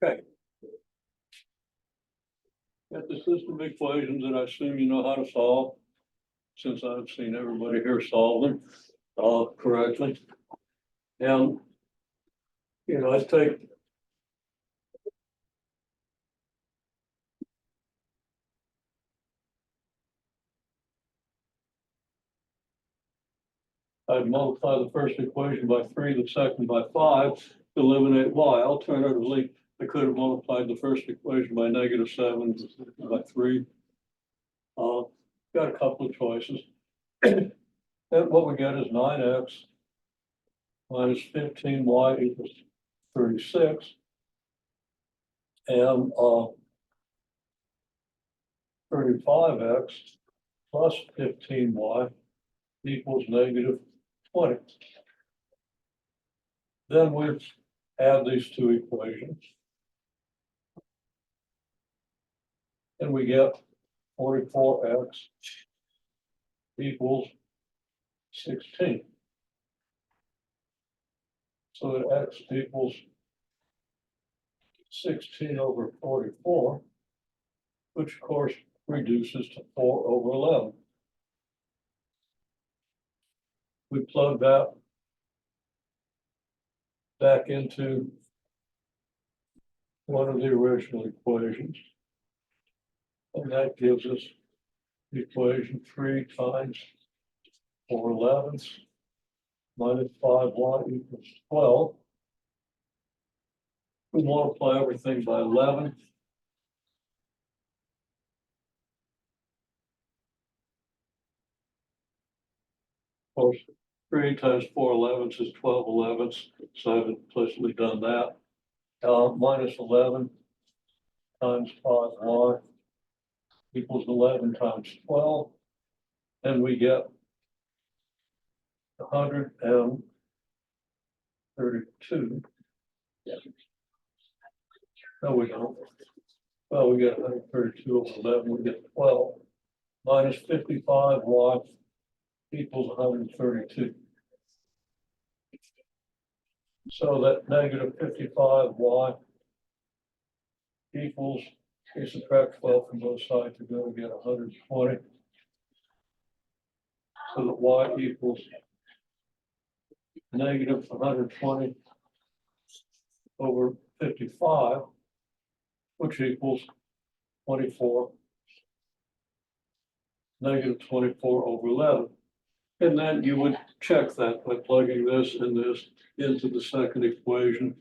Okay. Got the system of equations that I assume you know how to solve, since I've seen everybody here solve them correctly. And, I take I'd multiply the first equation by 3, the second by 5 to eliminate y. Alternatively, I could have multiplied the first equation by -7 by 3. Got a couple of choices. And what we get is 9x minus 15y equals 36. And 35x plus 15y equals -20. Then we add these two equations. And we get 44x equals 16. So that x equals 16 over 44, which of course reduces to 4 over 11. We plug that back into one of the original equations. And that gives us the equation 3 times 4/11 minus 5y equals 12. We multiply everything by 11. Of course, 3 times 4/11 is 12/11, so I've implicitly done that. Minus 11 times 5y equals 11 times 12, and we get 132. No, we don't. Well, we get 132 over 11, we get 12. Minus 55y equals 132. So that negative 55y equals, you subtract 12 from both sides, you're going to get 120. So that y equals negative 120 over 55, which equals 24, negative 24 over 11. And then you would check that by plugging this and this into the second equation.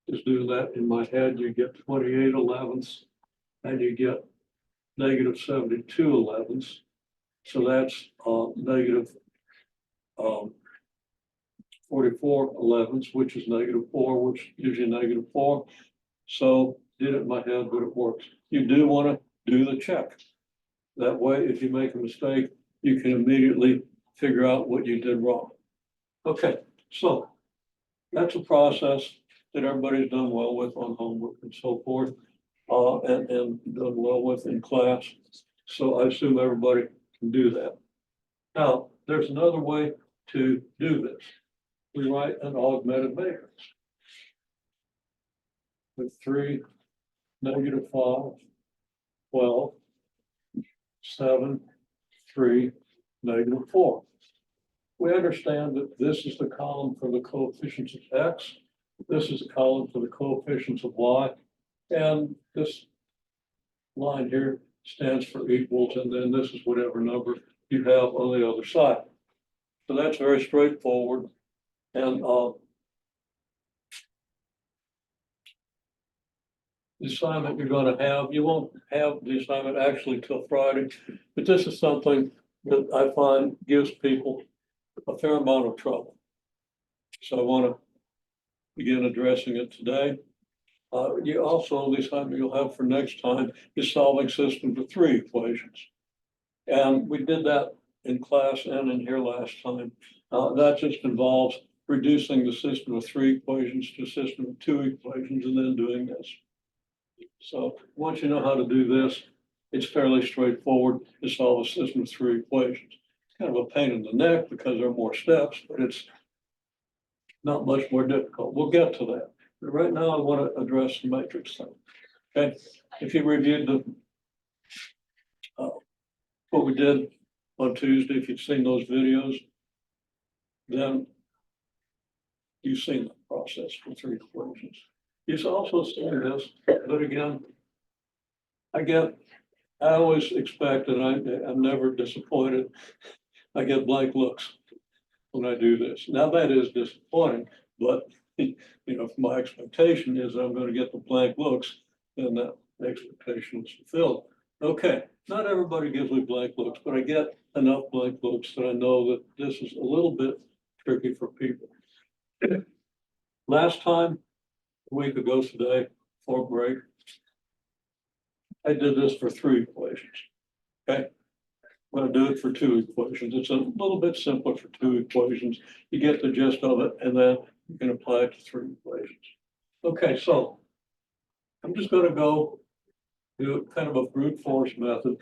Just doing that in my head, you get 28/11, and you get negative 72/11. So that's negative 44/11, which is -4, which gives you -4. So did it in my head, but it works. You do want to do the check. That way, if you make a mistake, you can immediately figure out what you did wrong. Okay, so that's a process that everybody's done well with on homework and so forth, and done well with in class. So I assume everybody can do that. Now, there's another way to do this. We write an augmented matrix with 3, -5, 12, 7, 3, -4. We understand that this is the column for the coefficients of x. This is the column for the coefficients of y. And this line here stands for equals, and then this is whatever number you have on the other side. So that's very straightforward. And the assignment you're going to have, you won't have the assignment actually till Friday, but this is something that I find gives people a fair amount of trouble. So I want to begin addressing it today. You also, the assignment you'll have for next time is solving systems of 3 equations. And we did that in class and in here last time. That just involves reducing the system of 3 equations to a system of 2 equations and then doing this. So once you know how to do this, it's fairly straightforward to solve a system of 3 equations. It's kind of a pain in the neck because there are more steps, but it's not much more difficult. We'll get to that. But right now, I want to address the matrix thing. Okay, if you reviewed the what we did on Tuesday, if you've seen those videos, then you've seen the process for three equations. You've also seen this, but again, I always expect, and I'm never disappointed. I get blank looks when I do this. Now that is disappointing, but my expectation is I'm going to get the blank looks, and that expectation is fulfilled. Okay, not everybody gives me blank looks, but I get enough blank looks that I know that this is a little bit tricky for people. Last time, a week ago today, before break, I did this for three equations. Okay, I'm going to do it for two equations. It's a little bit simpler for two equations. You get the gist of it, and then you can apply it to three equations. Okay, so I'm just going to go do kind of a brute force method.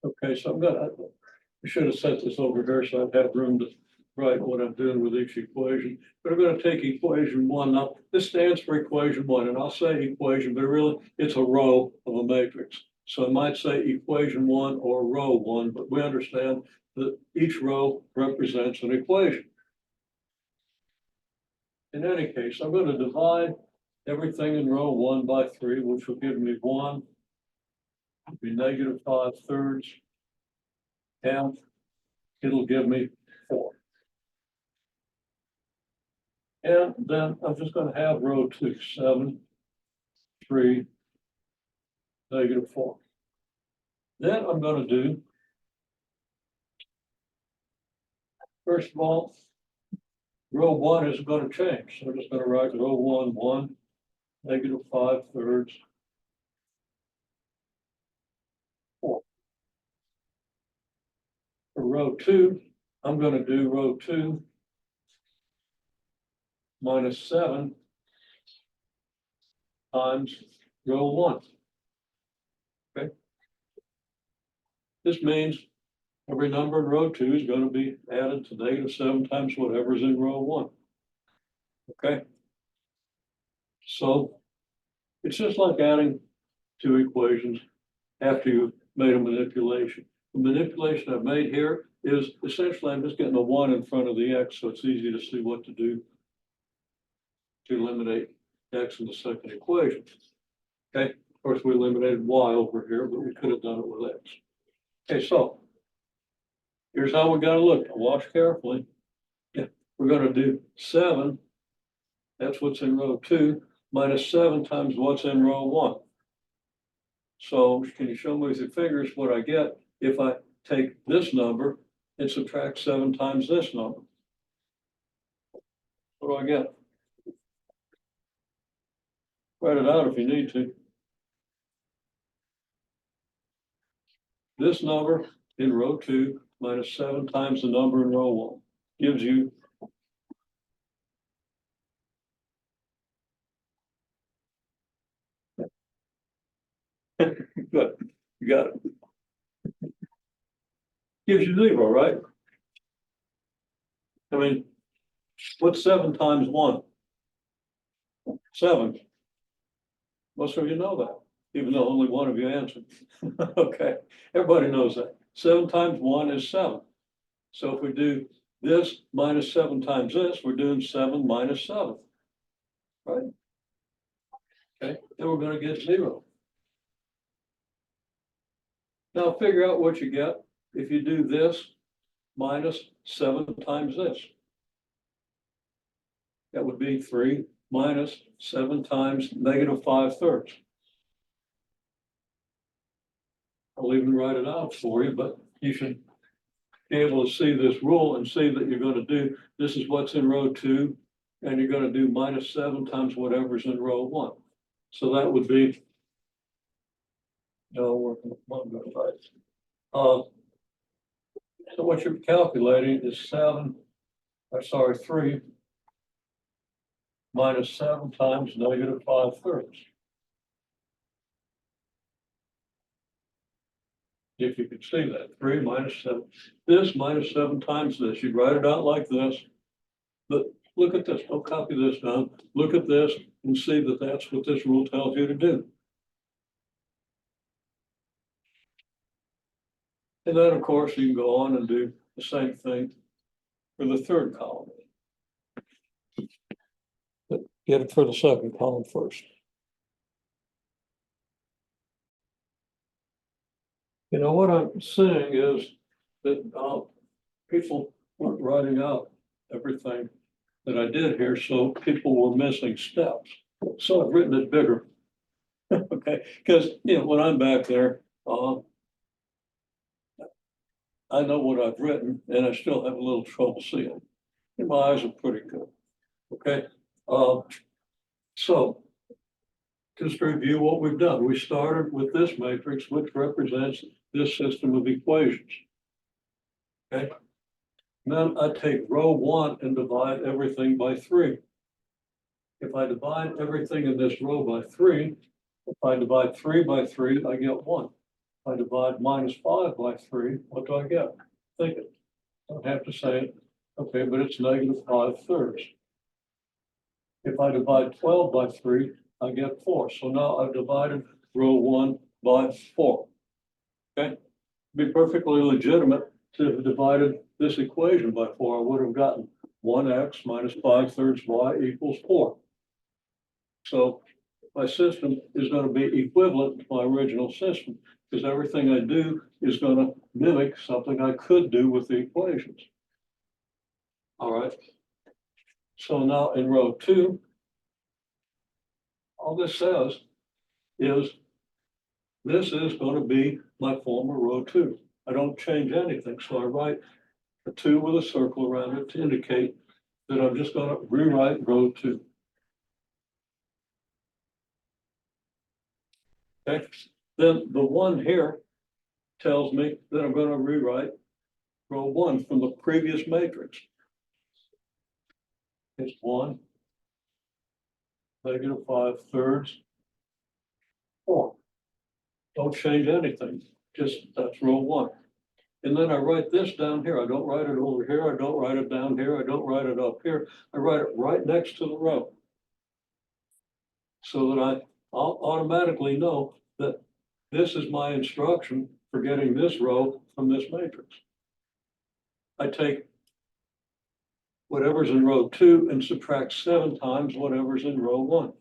Okay, so I should have set this over here so I'd have room to write what I'm doing with each equation. But I'm going to take equation one. Now, this stands for equation one, and I'll say equation, but really it's a row of a matrix. So I might say equation one or row one, but we understand that each row represents an equation. In any case, I'm going to divide everything in row one by 3, which will give me 1, be negative 5/3, and it'll give me 4. And then I'm just going to have row 2, 7, 3, negative 4. Then I'm going to do, first of all, row 1 isn't going to change. So I'm just going to write row 1, 1, negative 5/3, 4. For row 2, I'm going to do row 2 minus 7 times row 1. Okay. This means every number in row 2 is going to be added to negative 7 times whatever's in row 1. Okay. So it's just like adding two equations after you've made a manipulation. The manipulation I've made here is essentially I'm just getting a 1 in front of the x, so it's easy to see what to do to eliminate x in the second equation. Okay, of course we eliminated y over here, but we could have done it with x. Okay, so here's how we got to look. Watch carefully. Yeah, we're going to do 7. That's what's in row 2 minus 7 times what's in row 1. So can you show me with your fingers what I get if I take this number and subtract 7 times this number? What do I get? Write it out if you need to. This number in row 2 minus 7 times the number in row 1 gives you good. You got it. Gives you 0, right? I mean, what's 7 times 1? 7. Most of you know that, even though only one of you answered. Okay, everybody knows that. 7 times 1 is 7. So if we do this minus 7 times this, we're doing 7 minus 7. Right? Okay, then we're going to get 0. Now figure out what you get if you do this minus 7 times this. That would be 3 minus 7 times negative 5/3. I'll even write it out for you, but you should be able to see this rule and see that you're going to do, this is what's in row 2, and you're going to do minus 7 times whatever's in row 1. So that would be, so what you're calculating is 3 minus 7 times negative 5/3. If you could see that, 3 minus 7, this minus 7 times this, you'd write it out like this. But look at this, don't copy this down, look at this and see that that's what this rule tells you to do. And then, of course, you can go on and do the same thing for the third column. But get it for the second column first. You know, what I'm saying is that people weren't writing out everything that I did here, so people were missing steps. So I've written it bigger. Okay, because, you know, when I'm back there, I know what I've written and I still have a little trouble seeing. And my eyes are pretty good. Okay, so just to review what we've done. We started with this matrix, which represents this system of equations. Okay, then I take row 1 and divide everything by 3. If I divide everything in this row by 3, if I divide 3 by 3, I get 1. If I divide minus 5 by 3, what do I get? Think it. Don't have to say it. Okay, but it's negative 5/3. If I divide 12 by 3, I get 4. So now I've divided row 1 by 4. Okay, be perfectly legitimate to have divided this equation by 4. I would have gotten 1x minus 5/3 y equals 4. So my system is going to be equivalent to my original system because everything I do is going to mimic something I could do with the equations. All right. So now in row 2, all this says is this is going to be my former row 2. I don't change anything. So I write a 2 with a circle around it to indicate that I'm just going to rewrite row 2. Okay, then the 1 here tells me that I'm going to rewrite row 1 from the previous matrix. It's 1, negative 5/3, 4. Don't change anything, just that's row 1. And then I write this down here. I don't write it over here. I don't write it down here. I don't write it up here. I write it right next to the row. So that I'll automatically know that this is my instruction for getting this row from this matrix. I take whatever's in row 2 and subtract 7 times whatever's in row 1.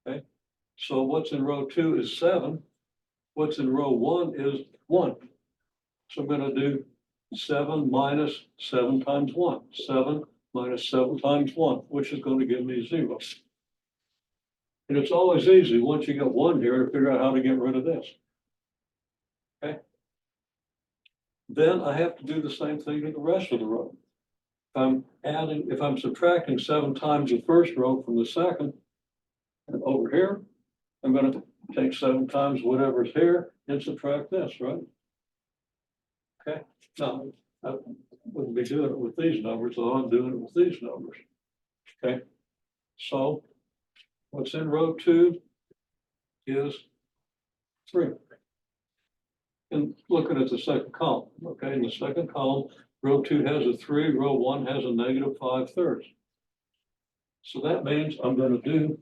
Okay, so what's in row 2 is 7. What's in row 1 is 1. So I'm going to do 7 minus 7 times 1. 7 minus 7 times 1, which is going to give me 0. And it's always easy, once you get 1 here, to figure out how to get rid of this. Okay. Then I have to do the same thing to the rest of the row. If I'm subtracting 7 times the first row from the second, and over here, I'm going to take 7 times whatever's here and subtract this, right? Okay, now I wouldn't be doing it with these numbers, though I'm doing it with these numbers. Okay, so what's in row 2 is 3. And looking at the second column, okay, in the second column, row 2 has a 3, row 1 has a negative 5/3. So that means I'm going to do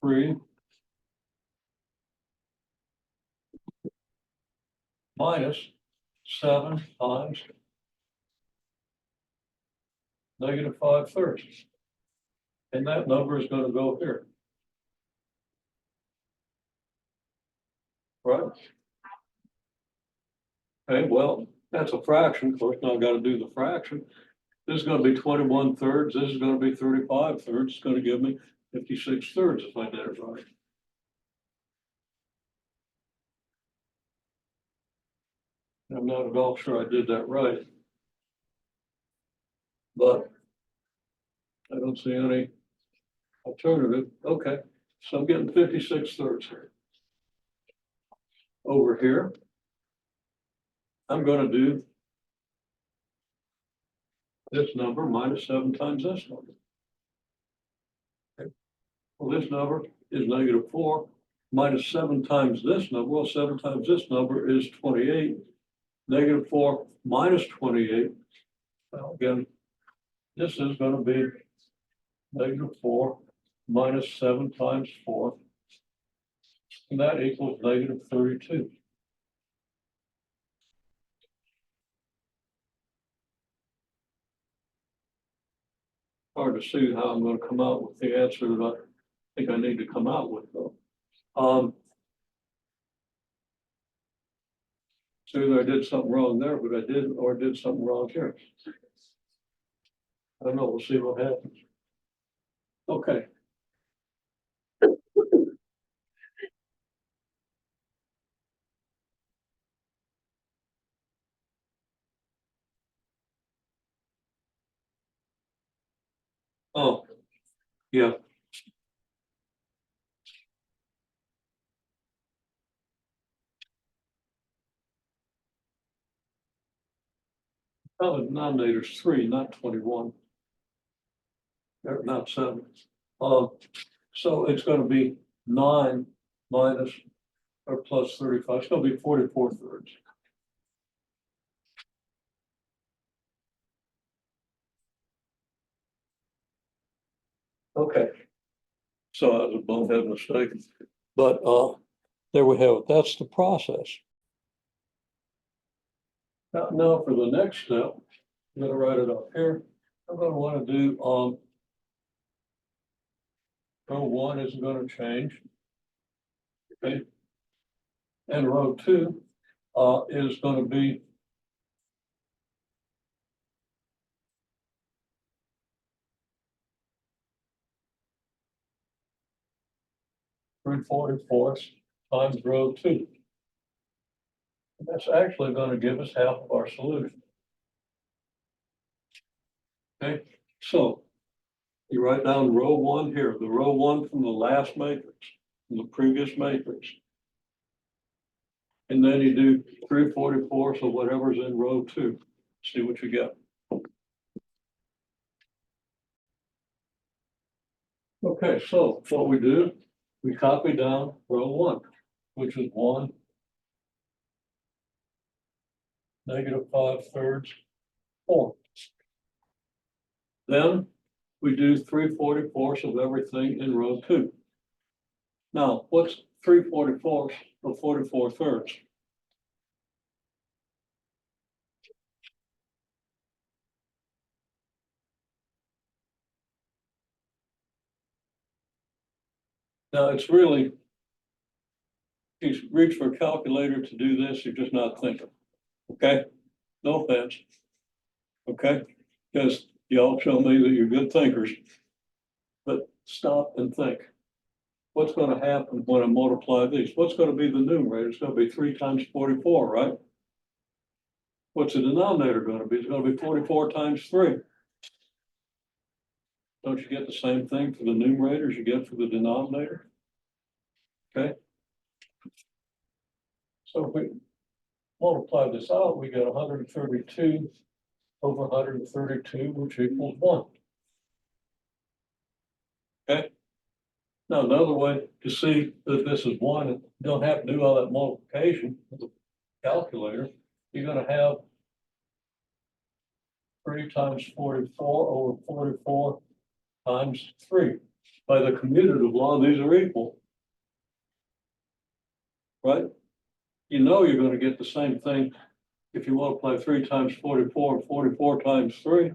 3 minus 7 times negative 5/3. And that number is going to go here. Right? Okay, well, that's a fraction. Of course, now I've got to do the fraction. This is going to be 21/3. This is going to be 35/3. It's going to give me 56/3 if I did it right. I'm not at all sure I did that right. But I don't see any alternative. Okay, so I'm getting 56/3 here. Over here, I'm going to do this number minus 7 times this number. Okay. Well, this number is negative 4 minus 7 times this number. Well, 7 times this number is 28. Negative 4 minus 28. Well, again, this is going to be negative 4 minus 7 times 4. And that equals negative 32. Hard to see how I'm going to come out with the answer that I think I need to come out with, though. So either I did something wrong there, but I didn't, or did something wrong here. I don't know. We'll see what happens. Okay. Oh, yeah. Oh, the denominator's 3, not 21. Or not 7. So it's going to be 9 minus or plus 35. It's going to be 44 thirds. Okay. So that was a bonehead mistake. But there we have it. That's the process. Now for the next step, I'm going to write it up here. I'm going to want to do row 1 isn't going to change. Okay. And row 2 is going to be 3/44 times row 2. And that's actually going to give us half of our solution. Okay, so you write down row 1 here, the row 1 from the last matrix, from the previous matrix. And then you do 3/44, so whatever's in row 2, see what you get. Okay, so what we do, we copy down row 1, which is 1, negative 5 thirds, 4. Then we do 3/44 of everything in row 2. Now, what's 3/44 of 44 thirds? Now, it's really, if you reach for a calculator to do this, you're just not thinking. Okay? No offense. Okay? Because y'all show me that you're good thinkers. But stop and think. What's going to happen when I multiply these? What's going to be the numerator? It's going to be 3 times 44, right? What's the denominator going to be? It's going to be 44 times 3. Don't you get the same thing for the numerator as you get for the denominator? Okay. So if we multiply this out, we get 132 over 132, which equals 1. Okay. Now, another way to see that this is 1, you don't have to do all that multiplication with the calculator. You're going to have 3 times 44 over 44 times 3. By the commutative law, these are equal. Right? You know you're going to get the same thing if you multiply 3 times 44 and 44 times 3.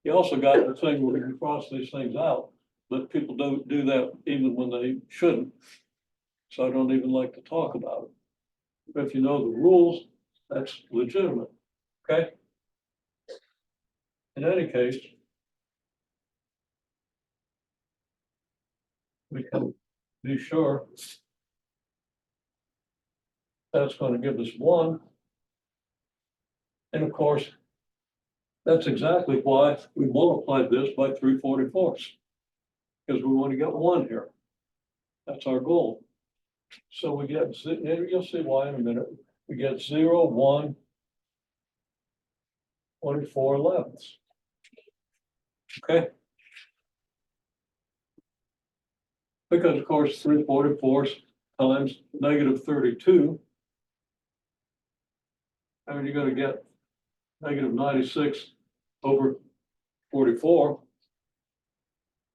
You also got the thing where you can cross these things out, but people don't do that even when they shouldn't. So I don't even like to talk about it. But if you know the rules, that's legitimate. Okay? In any case, we can be sure that's going to give us 1. And of course, that's exactly why we multiplied this by 3/44, because we want to get 1 here. That's our goal. So we get, you'll see why in a minute. We get 0, 1, 24/11. Okay. Because of course, 3/44 times -32. I mean, you're gonna get -96 over 44.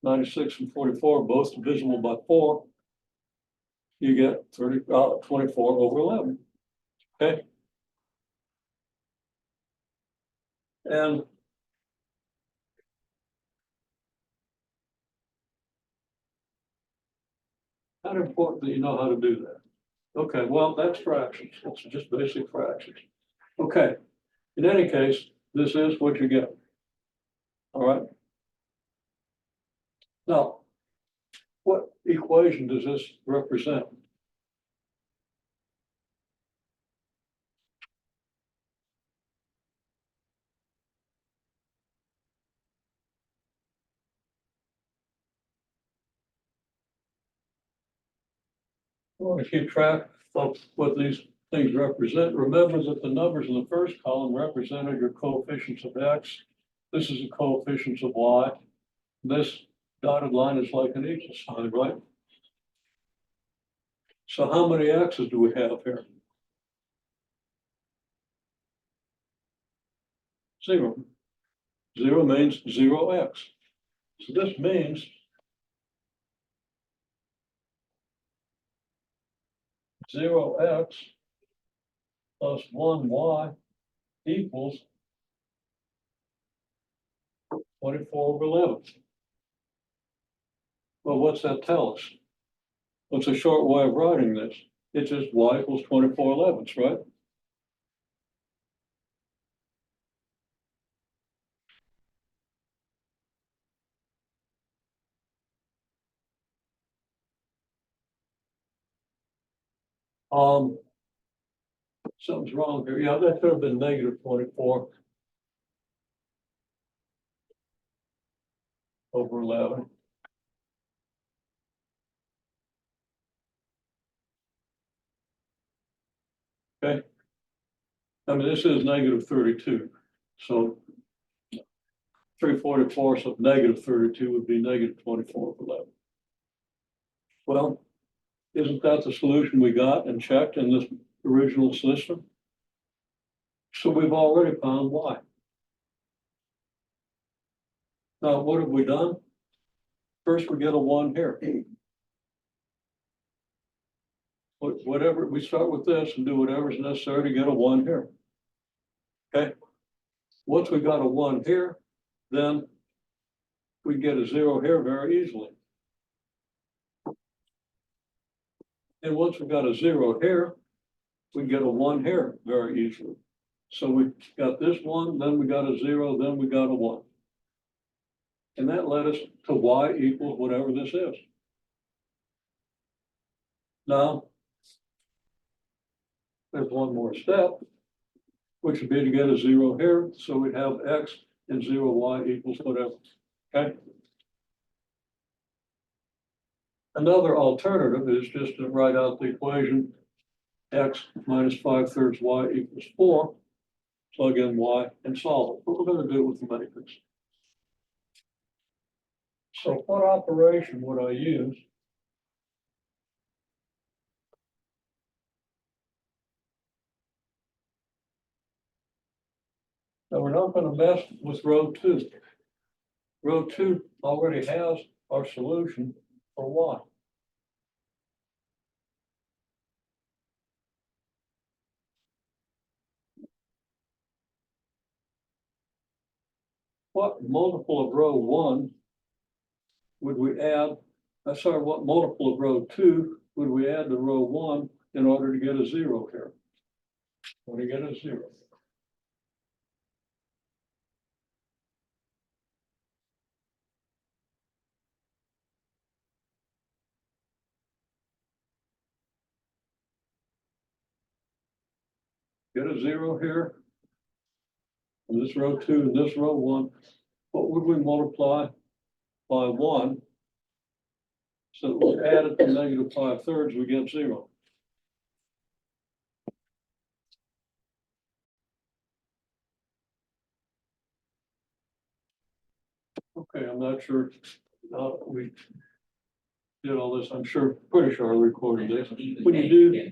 96 and 44, both divisible by 4. You get 24 over 11. Okay. And how important that you know how to do that. Okay, well, that's fractions. It's just basic fractions. Okay. In any case, this is what you get. All right. Now, what equation does this represent? I want to keep track of what these things represent. Remember that the numbers in the first column represented your coefficients of x. This is the coefficients of y. This dotted line is like an equal sign, right? So how many x's do we have here? 0. 0 means 0x. So this means 0x plus 1y equals 24 over 11. Well, what's that tell us? What's a short way of writing this? It's just y equals 24 elevenths, right? Something's wrong here. Yeah, that could have been -24 over 11. Okay. I mean, this is -32. So 3/44 of -32 would be -24 over 11. Well, isn't that the solution we got and checked in this original system? So we've already found y. Now, what have we done? First, we get a 1 here. Whatever, we start with this and do whatever's necessary to get a 1 here. Okay. Once we got a 1 here, then we get a 0 here very easily. And once we got a 0 here, we get a 1 here very easily. So we got this 1, then we got a 0, then we got a 1. And that led us to y equals whatever this is. Now, there's one more step, which would be to get a 0 here. So we'd have x and 0y equals whatever. Okay. Another alternative is just to write out the equation x minus 5/3 y equals 4. Plug in y and solve it. But we're going to do it with the matrix. So what operation would I use? Now we're not going to mess with row 2. Row 2 already has our solution for y. What multiple of row 1 would we add? Sorry, what multiple of row 2 would we add to row 1 in order to get a 0 here? When you get a 0. Get a 0 here. And this row 2 and this row 1. What would we multiply by 1? So we add it to -5/3, we get 0. Okay, I'm not sure. We did all this, I'm sure, pretty sure I recorded this. When you do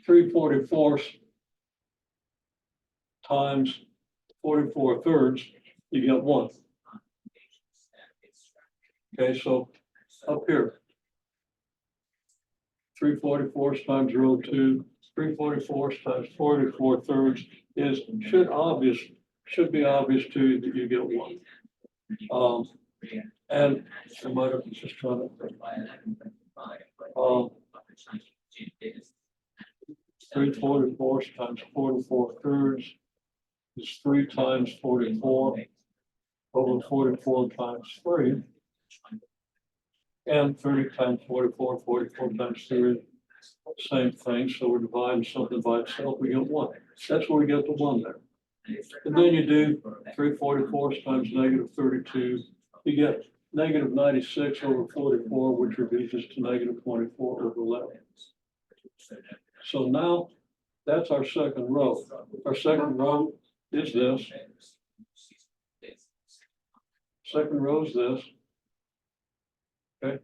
3/44 times 44 thirds, you get 1. Okay, so up here, 3/44 times row 2, 3/44 times 44 thirds is, should be obvious to you that you get 1. And I might have just trying to, 3/44 times 44 thirds is 3 times 44 over 44 times 3. And 30 times 44, 44 times 3, same thing. So we're dividing something by itself, we get 1. That's where we get the 1 there. And then you do 3/44 times -32, you get -96 over 44, which reduces to -24 over 11. So now that's our second row. Our second row is this. Second row is this. Okay.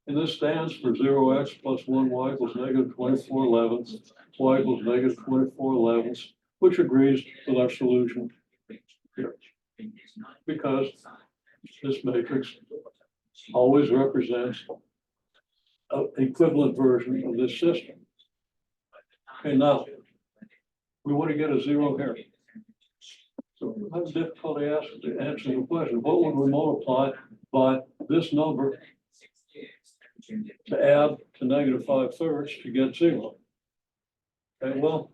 And this stands for 0x plus 1y equals -24/11, y equals -24/11, which agrees with our solution here. Because this matrix always represents an equivalent version of this system. Okay, now we want to get a 0 here. So I have difficulty answering the question, what would we multiply by this number to add to -5/3 to get 0? Okay, well,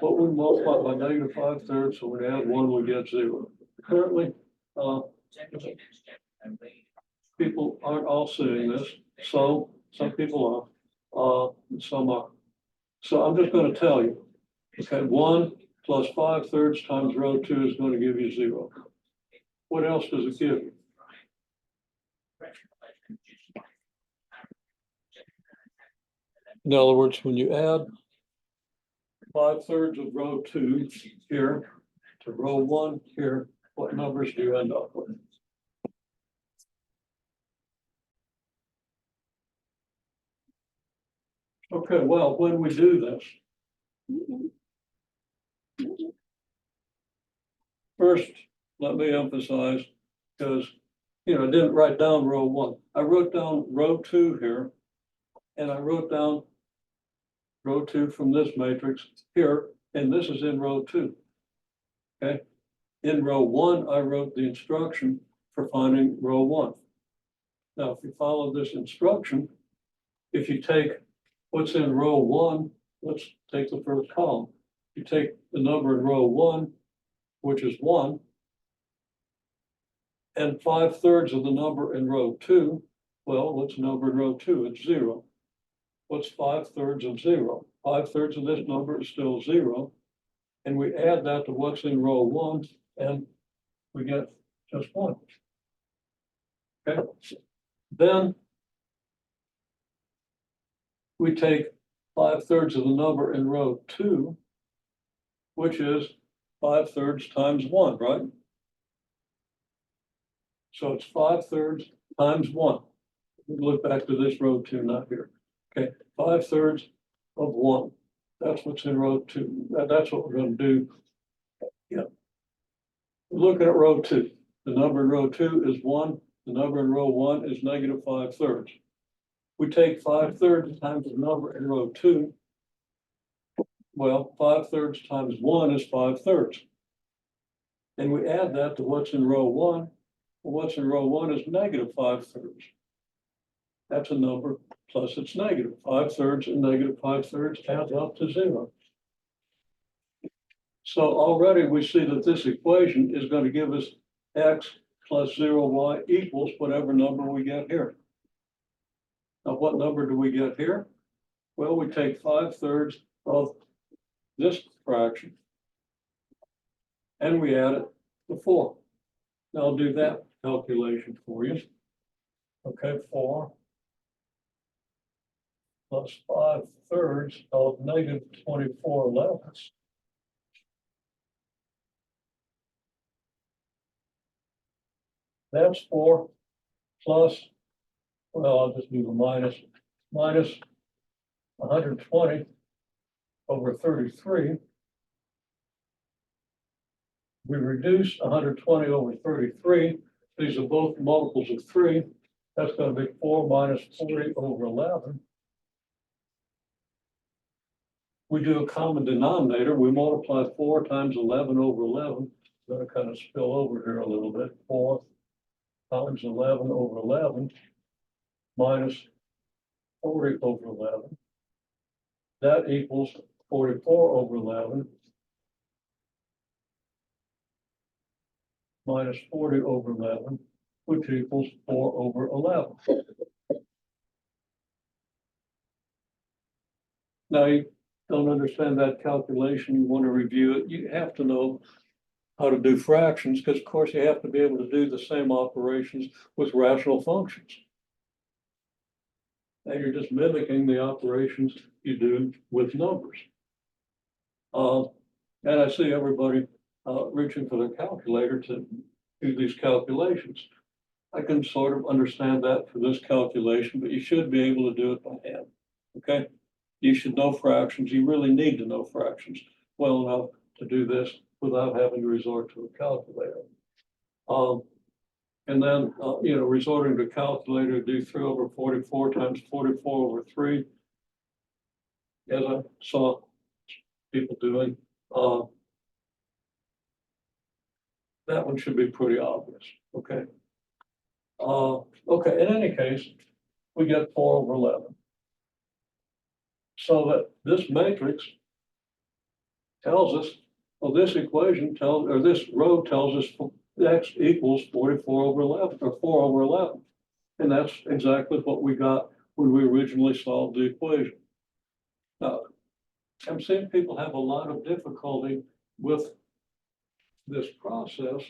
what would multiply by -5/3, so we add 1, we get 0. Currently, people aren't all seeing this, so some people are, and some are. So I'm just going to tell you, okay, 1 plus 5/3 times row 2 is going to give you 0. What else does it give you? In other words, when you add 5/3 of row 2 here to row 1 here, what numbers do you end up with? Okay, well, when we do this, first, let me emphasize, because, I didn't write down row 1. I wrote down row 2 here, and I wrote down row 2 from this matrix here, and this is in row 2. Okay, in row 1, I wrote the instruction for finding row 1. Now, if you follow this instruction, if you take what's in row 1, let's take the first column. You take the number in row 1, which is 1, and 5/3 of the number in row 2. Well, what's the number in row 2? It's 0. What's 5/3 of 0? 5/3 of this number is still 0. And we add that to what's in row 1, and we get just 1. Okay. Then we take 5/3 of the number in row 2, which is 5/3 times 1, right? So it's 5/3 times 1. We look back to this row 2, not here. Okay, 5/3 of 1. That's what's in row 2. That's what we're going to do. Yeah. Looking at row 2. The number in row 2 is 1. The number in row 1 is -5/3. We take 5/3 times the number in row 2. Well, 5/3 times 1 is 5/3. And we add that to what's in row 1. Well, what's in row 1 is -5/3. That's a number plus it's negative. 5/3 and -5/3 adds up to 0. So already we see that this equation is going to give us x plus 0y equals whatever number we get here. Now, what number do we get here? Well, we take 5/3 of this fraction and we add it to 4. Now I'll do that calculation for you. Okay, 4 plus 5/3 of -24/11. That's 4 plus, well, I'll just do the minus 120 over 33. We reduce 120 over 33. These are both multiples of 3. That's going to be 4 minus 40 over 11. We do a common denominator. We multiply 4 times 11 over 11. I'm going to kind of spill over here a little bit. 4 times 11 over 11 minus 40 over 11. That equals 44 over 11 minus 40 over 11, which equals 4 over 11. Now, you don't understand that calculation, you want to review it, you have to know how to do fractions, because of course you have to be able to do the same operations with rational functions. And you're just mimicking the operations you do with numbers. And I see everybody reaching for their calculator to do these calculations. I can sort of understand that for this calculation, but you should be able to do it by hand, okay? You should know fractions. You really need to know fractions well enough to do this without having to resort to a calculator. And then, resorting to a calculator, do 3 over 44 times 44 over 3. As I saw people doing, that one should be pretty obvious, okay? Okay, in any case, we get 4 over 11. So that this matrix tells us, well, this equation tells, or this row tells us x equals 44 over 11, or 4 over 11. And that's exactly what we got when we originally solved the equation. Now, I'm seeing people have a lot of difficulty with this process.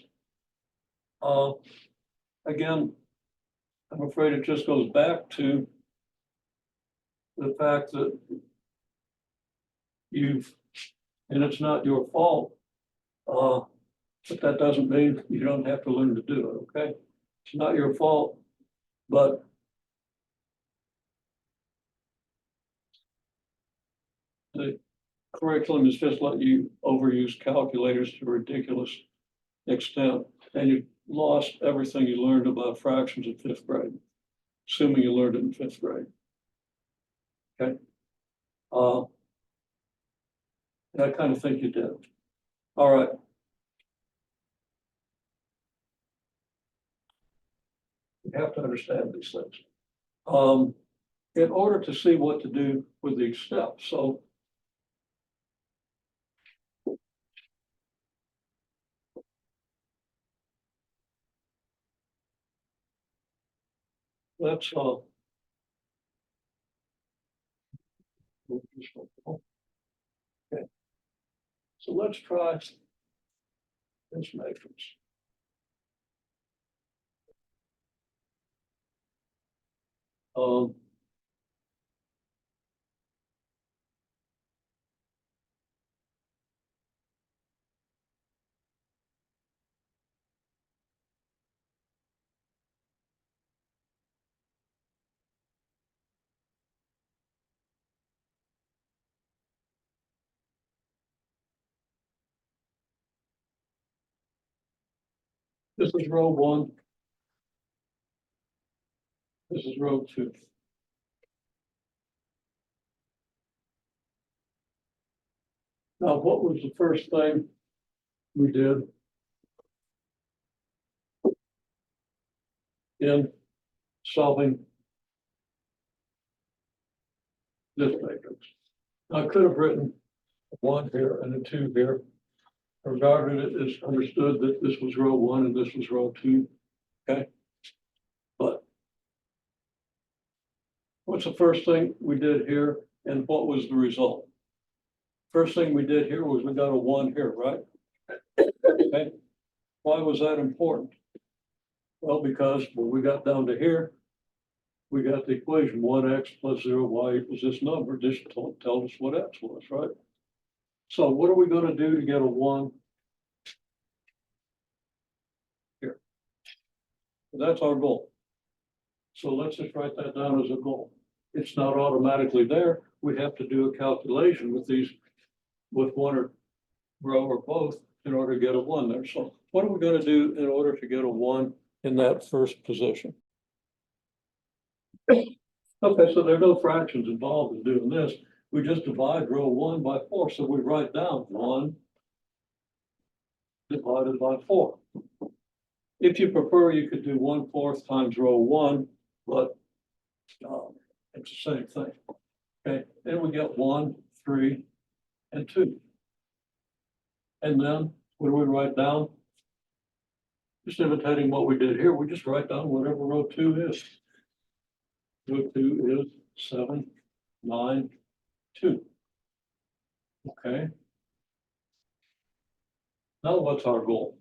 Again, I'm afraid it just goes back to the fact that and it's not your fault, but that doesn't mean you don't have to learn to do it, okay? It's not your fault, but the curriculum has just let you overuse calculators to a ridiculous extent, and you lost everything you learned about fractions in 5th grade, assuming you learned it in 5th grade. Okay. And I kind of think you did. All right. You have to understand these things. In order to see what to do with these steps. So let's okay. So let's try this matrix. This is row 1. This is row 2. Now, what was the first thing we did in solving this matrix? I could have written 1 here and a 2 here. Regarded it as understood that this was row 1 and this was row 2. Okay. But what's the first thing we did here and what was the result? First thing we did here was we got a 1 here, right? Okay. Why was that important? Well, because when we got down to here, we got the equation 1x plus 0y equals this number. This tells us what x was, right? So what are we going to do to get a 1 here? That's our goal. So let's just write that down as a goal. It's not automatically there. We have to do a calculation with these, with one or row or both in order to get a one there. So what are we going to do in order to get a one in that first position? Okay, so there are no fractions involved in doing this. We just divide row one by four. So we write down one divided by four. If you prefer, you could do 1/4 times row one, but it's the same thing. Okay, then we get 1, 3, and 2. And then what do we write down? Just imitating what we did here, we just write down whatever row 2 is. Row 2 is 7, 9, 2. Okay. Now what's our goal?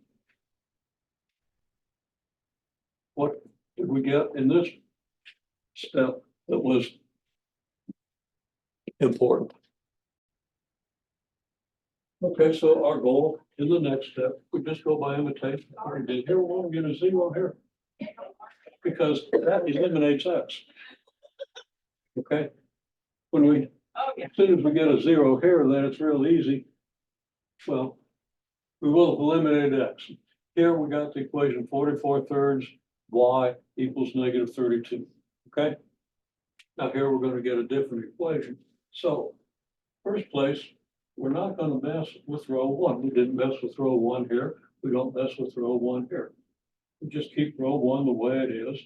What did we get in this step that was important? Okay, so our goal in the next step, we just go by imitation. We did here, we'll get a 0 here. Because that eliminates X. Okay? When we, as soon as we get a 0 here, then it's real easy. Well, we will have eliminated X. Here we got the equation 44/3 y equals -32. Okay? Now here we're going to get a different equation. So first place, we're not going to mess with row one. We didn't mess with row one here. We don't mess with row one here. We just keep row one the way it is.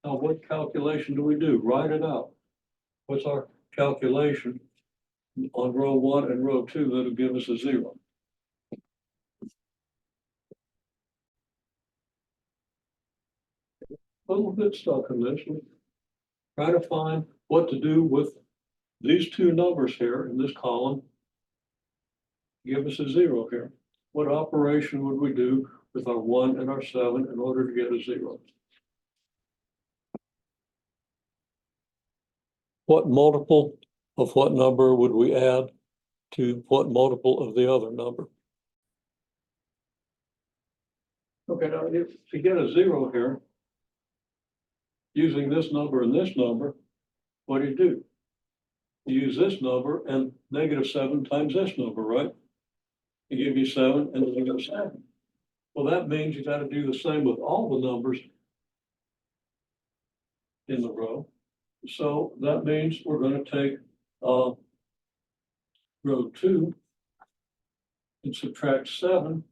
Now what calculation do we do? Write it out. What's our calculation on row one and row two that'll give us a 0? A little bit stuck in this. We try to find what to do with these two numbers here in this column. Give us a 0 here. What operation would we do with our 1 and our 7 in order to get a 0? What multiple of what number would we add to what multiple of the other number? Okay, now if you get a 0 here, using this number and this number, what do? You use this number and -7 times this number, right? You give you 7 and -7. Well, that means you got to do the same with all the numbers in the row. So that means we're going to take row 2 and subtract 7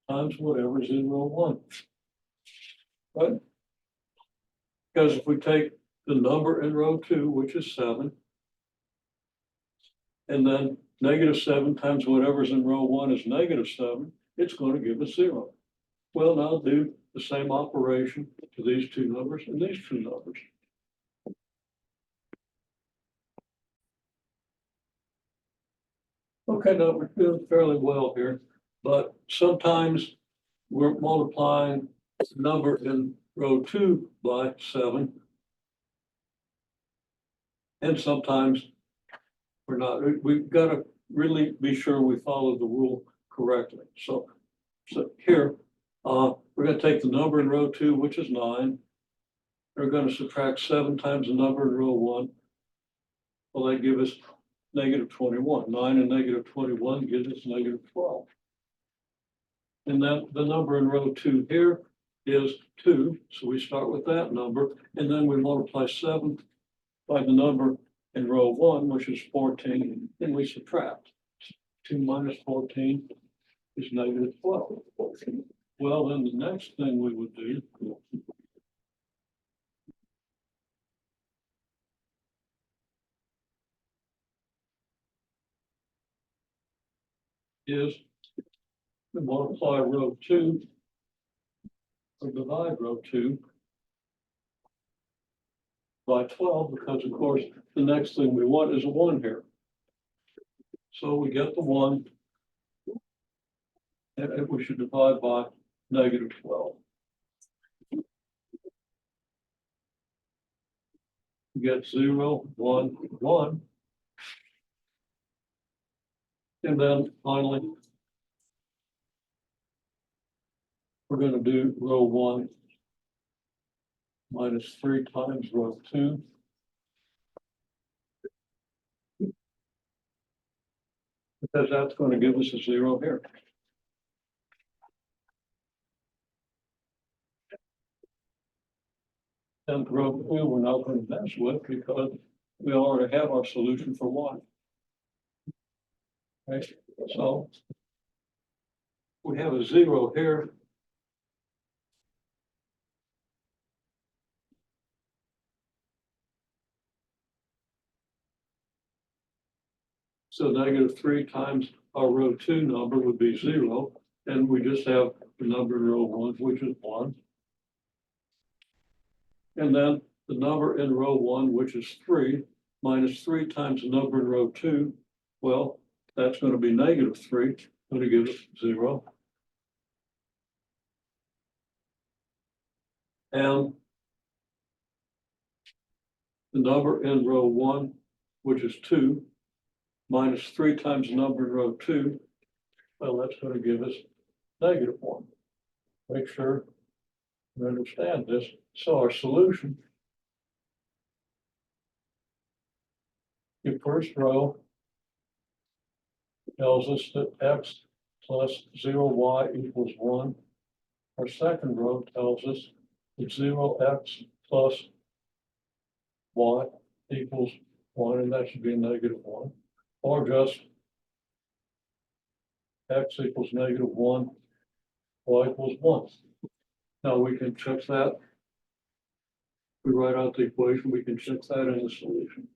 times whatever's in row 1. Right? Because if we take the number in row 2, which is 7, and then -7 times whatever's in row 1 is -7, it's going to give us 0. Well, now do the same operation to these two numbers and these two numbers. Okay, now we're doing fairly well here, but sometimes we're multiplying the number in row 2 by 7. And sometimes we're not. We've got to really be sure we follow the rule correctly. So here, we're going to take the number in row 2, which is 9. We're going to subtract 7 times the number in row 1. Well, that gives us -21. 9 and -21 gives us -12. And then the number in row 2 here is 2. So we start with that number, and then we multiply 7 by the number in row 1, which is 14, and we subtract. 2 minus 14 is -12. Well, then the next thing we would do is to multiply row 2 or divide row 2 by 12, because of course the next thing we want is a 1 here. So we get the 1, and we should divide by -12. We get 0, 1, 1. And then finally, we're going to do row 1 minus 3 times row 2. Because that's going to give us a 0 here. And row 2 we're not going to mess with because we already have our solution for y. Right, so we have a 0 here. So -3 times our row 2 number would be 0, and we just have the number in row 1, which is 1. And then the number in row 1, which is 3, minus 3 times the number in row 2, well, that's going to be -3, going to give us 0. And the number in row 1, which is 2, minus 3 times the number in row 2, well, that's going to give us -1. Make sure you understand this. So our solution, your first row tells us that x plus 0y equals 1. Our second row tells us that 0x plus y equals 1, and that should be a -1. Or just x equals -1, y equals 1. Now we can check that. We write out the equation, we can check that in the solution.